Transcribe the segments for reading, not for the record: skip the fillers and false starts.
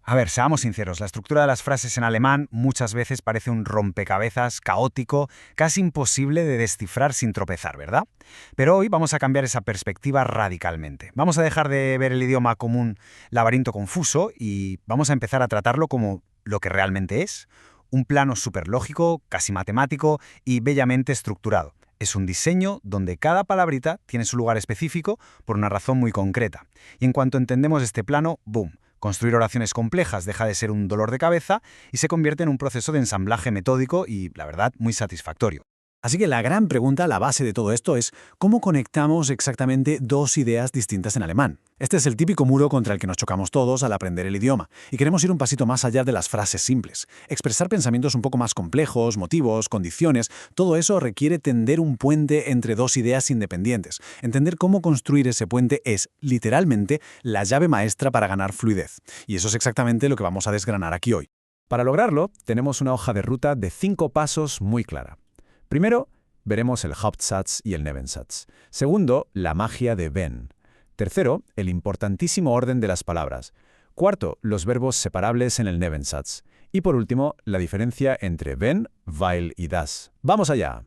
A ver, seamos sinceros, la estructura de las frases en alemán muchas veces parece un rompecabezas caótico, casi imposible de descifrar sin tropezar, ¿verdad? Pero hoy vamos a cambiar esa perspectiva radicalmente. Vamos a dejar de ver el idioma como un laberinto confuso y vamos a empezar a tratarlo como lo que realmente es, un plano superlógico, casi matemático y bellamente estructurado. Es un diseño donde cada palabrita tiene su lugar específico por una razón muy concreta. Y en cuanto entendemos este plano, ¡boom! Construir oraciones complejas deja de ser un dolor de cabeza y se convierte en un proceso de ensamblaje metódico y, la verdad, muy satisfactorio. Así que la gran pregunta, la base de todo esto es ¿cómo conectamos exactamente dos ideas distintas en alemán? Este es el típico muro contra el que nos chocamos todos al aprender el idioma, y queremos ir un pasito más allá de las frases simples. Expresar pensamientos un poco más complejos, motivos, condiciones, todo eso requiere tender un puente entre dos ideas independientes. Entender cómo construir ese puente es, literalmente, la llave maestra para ganar fluidez. Y eso es exactamente lo que vamos a desgranar aquí hoy. Para lograrlo, tenemos una hoja de ruta de 5 pasos muy clara. Primero, veremos el Hauptsatz y el Nebensatz. Segundo, la magia de wenn. Tercero, el importantísimo orden de las palabras. Cuarto, los verbos separables en el Nebensatz. Y por último, la diferencia entre wenn, weil y das. ¡Vamos allá!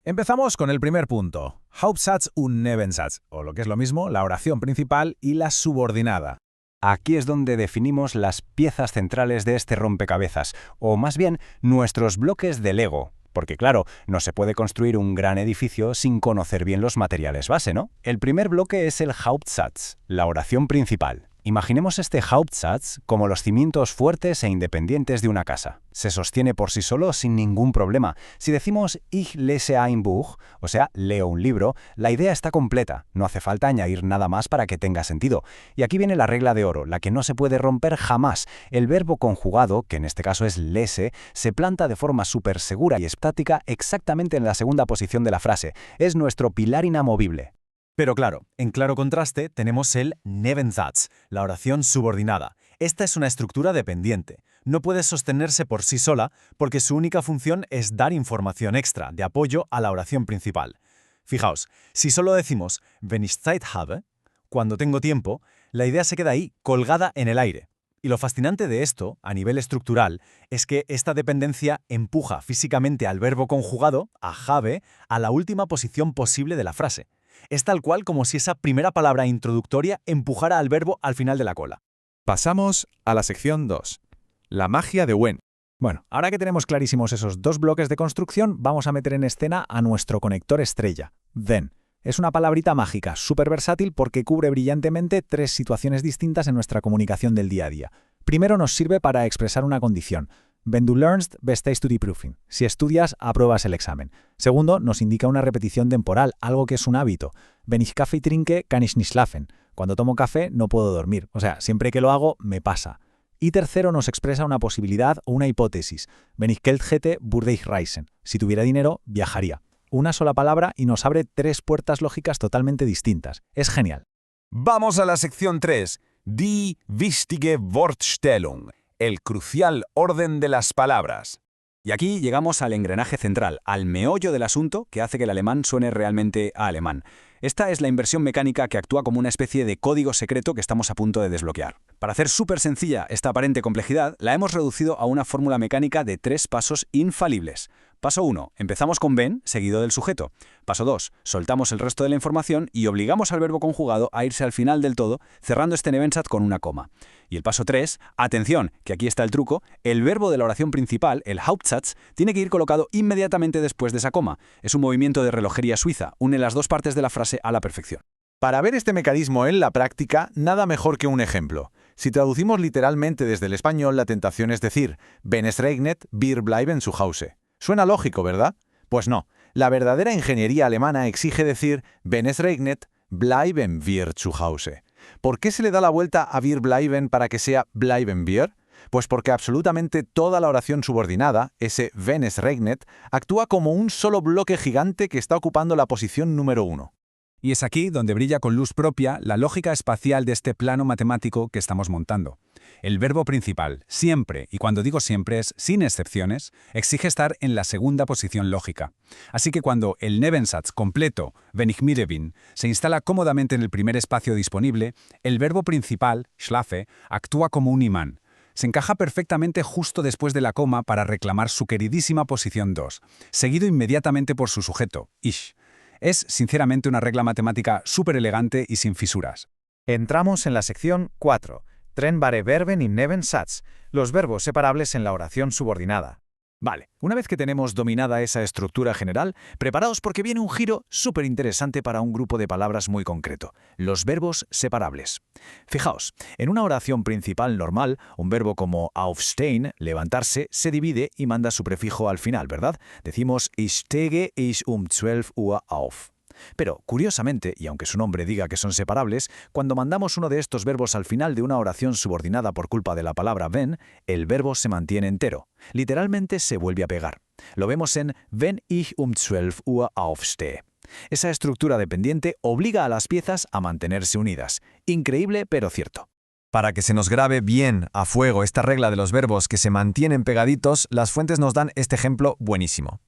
Empezamos con el primer punto, Hauptsatz und Nebensatz, o lo que es lo mismo, la oración principal y la subordinada. Aquí es donde definimos las piezas centrales de este rompecabezas, o más bien, nuestros bloques de Lego. Porque claro, no se puede construir un gran edificio sin conocer bien los materiales base, ¿no? El primer bloque es el Hauptsatz, la oración principal. Imaginemos este Hauptsatz como los cimientos fuertes e independientes de una casa. Se sostiene por sí solo sin ningún problema. Si decimos Ich lese ein Buch, o sea, leo un libro, la idea está completa. No hace falta añadir nada más para que tenga sentido. Y aquí viene la regla de oro, la que no se puede romper jamás. El verbo conjugado, que en este caso es lese, se planta de forma súper segura y estática exactamente en la segunda posición de la frase. Es nuestro pilar inamovible. Pero claro, en claro contraste tenemos el Nebensatz, la oración subordinada. Esta es una estructura dependiente. No puede sostenerse por sí sola porque su única función es dar información extra, de apoyo a la oración principal. Fijaos, si solo decimos wenn ich Zeit habe, cuando tengo tiempo, la idea se queda ahí, colgada en el aire. Y lo fascinante de esto, a nivel estructural, es que esta dependencia empuja físicamente al verbo conjugado, a habe, a la última posición posible de la frase. Es tal cual como si esa primera palabra introductoria empujara al verbo al final de la cola. Pasamos a la sección 2, la magia de when. Bueno, ahora que tenemos clarísimos esos dos bloques de construcción, vamos a meter en escena a nuestro conector estrella, wenn. Es una palabrita mágica, súper versátil porque cubre brillantemente 3 situaciones distintas en nuestra comunicación del día a día. Primero nos sirve para expresar una condición. Wenn du lernst, bestehst du die Prüfung. Si estudias, apruebas el examen. Segundo, nos indica una repetición temporal, algo que es un hábito. Wenn ich Kaffee trinke, kann ich nicht schlafen. Cuando tomo café, no puedo dormir. O sea, siempre que lo hago, me pasa. Y tercero, nos expresa una posibilidad o una hipótesis. Wenn ich Geld hätte, würde ich reisen. Si tuviera dinero, viajaría. Una sola palabra y nos abre 3 puertas lógicas totalmente distintas. Es genial. Vamos a la sección 3, die wichtige Wortstellung. El crucial orden de las palabras. Y aquí llegamos al engranaje central, al meollo del asunto que hace que el alemán suene realmente a alemán. Esta es la inversión mecánica que actúa como una especie de código secreto que estamos a punto de desbloquear. Para hacer súper sencilla esta aparente complejidad, la hemos reducido a una fórmula mecánica de 3 pasos infalibles. Paso 1. Empezamos con wenn, seguido del sujeto. Paso 2. Soltamos el resto de la información y obligamos al verbo conjugado a irse al final del todo, cerrando este Nebensatz con una coma. Y el paso 3. Atención, que aquí está el truco. El verbo de la oración principal, el Hauptsatz, tiene que ir colocado inmediatamente después de esa coma. Es un movimiento de relojería suiza. Une las 2 partes de la frase a la perfección. Para ver este mecanismo en la práctica, nada mejor que un ejemplo. Si traducimos literalmente desde el español, la tentación es decir, wenn es regnet, wir bleiben zu Hause. Suena lógico, ¿verdad? Pues no. La verdadera ingeniería alemana exige decir wenn es regnet, bleiben wir zu Hause. ¿Por qué se le da la vuelta a wir bleiben para que sea bleiben wir? Pues porque absolutamente toda la oración subordinada, ese wenn es regnet, actúa como un solo bloque gigante que está ocupando la posición número 1. Y es aquí donde brilla con luz propia la lógica espacial de este plano matemático que estamos montando. El verbo principal, siempre, y cuando digo siempre es sin excepciones, exige estar en la segunda posición lógica. Así que cuando el Nebensatz completo, wenn ich müde bin, se instala cómodamente en el primer espacio disponible, el verbo principal, schlafe, actúa como un imán. Se encaja perfectamente justo después de la coma para reclamar su queridísima posición 2, seguido inmediatamente por su sujeto, ish. Es, sinceramente, una regla matemática súper elegante y sin fisuras. Entramos en la sección 4, trennbare Verben im Nebensatz, los verbos separables en la oración subordinada. Vale, una vez que tenemos dominada esa estructura general, preparaos porque viene un giro súper interesante para un grupo de palabras muy concreto, los verbos separables. Fijaos, en una oración principal normal, un verbo como aufstehen, levantarse, se divide y manda su prefijo al final, ¿verdad? Decimos ich stehe ich 12 Uhr auf. Pero, curiosamente, y aunque su nombre diga que son separables, cuando mandamos uno de estos verbos al final de una oración subordinada por culpa de la palabra wenn, el verbo se mantiene entero. Literalmente se vuelve a pegar. Lo vemos en wenn ich 12 Uhr aufstehe. Esa estructura dependiente obliga a las piezas a mantenerse unidas. Increíble, pero cierto. Para que se nos grabe bien a fuego esta regla de los verbos que se mantienen pegaditos, las fuentes nos dan este ejemplo buenísimo.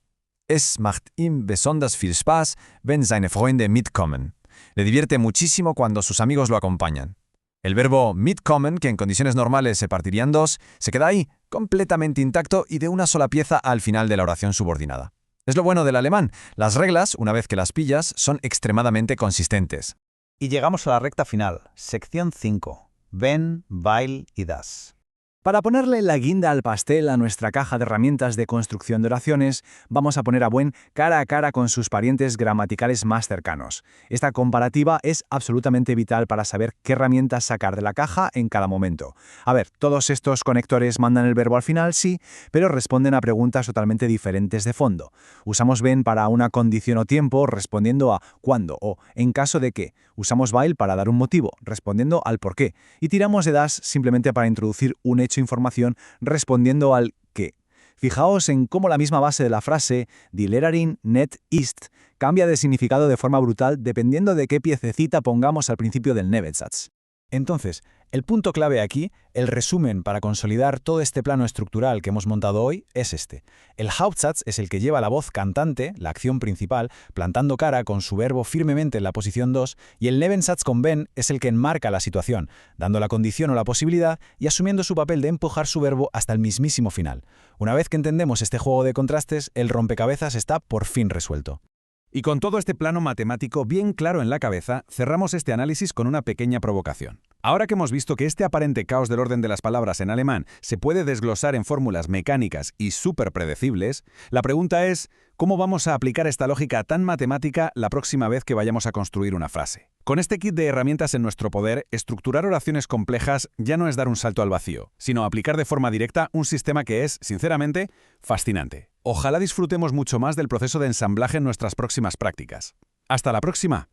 Es macht ihm besonders viel Spaß, wenn seine Freunde mitkommen. Le divierte muchísimo cuando sus amigos lo acompañan. El verbo mitkommen, que en condiciones normales se partiría en dos, se queda ahí, completamente intacto y de una sola pieza al final de la oración subordinada. Es lo bueno del alemán. Las reglas, una vez que las pillas, son extremadamente consistentes. Y llegamos a la recta final, sección 5, wenn, weil y das. Para ponerle la guinda al pastel a nuestra caja de herramientas de construcción de oraciones, vamos a poner a Wenn cara a cara con sus parientes gramaticales más cercanos. Esta comparativa es absolutamente vital para saber qué herramientas sacar de la caja en cada momento. A ver, todos estos conectores mandan el verbo al final, sí, pero responden a preguntas totalmente diferentes de fondo. Usamos Wenn para una condición o tiempo, respondiendo a cuándo o en caso de qué. Usamos weil para dar un motivo, respondiendo al por qué. Y tiramos de das simplemente para introducir un hecho información respondiendo al qué. Fijaos en cómo la misma base de la frase die Lehrerin net ist cambia de significado de forma brutal dependiendo de qué piececita pongamos al principio del Nebensatz. Entonces, el punto clave aquí, el resumen para consolidar todo este plano estructural que hemos montado hoy, es este. El Hauptsatz es el que lleva la voz cantante, la acción principal, plantando cara con su verbo firmemente en la posición 2, y el Nebensatz con wenn es el que enmarca la situación, dando la condición o la posibilidad y asumiendo su papel de empujar su verbo hasta el mismísimo final. Una vez que entendemos este juego de contrastes, el rompecabezas está por fin resuelto. Y con todo este plano matemático bien claro en la cabeza, cerramos este análisis con una pequeña provocación. Ahora que hemos visto que este aparente caos del orden de las palabras en alemán se puede desglosar en fórmulas mecánicas y súper predecibles, la pregunta es, ¿cómo vamos a aplicar esta lógica tan matemática la próxima vez que vayamos a construir una frase? Con este kit de herramientas en nuestro poder, estructurar oraciones complejas ya no es dar un salto al vacío, sino aplicar de forma directa un sistema que es, sinceramente, fascinante. Ojalá disfrutemos mucho más del proceso de ensamblaje en nuestras próximas prácticas. ¡Hasta la próxima!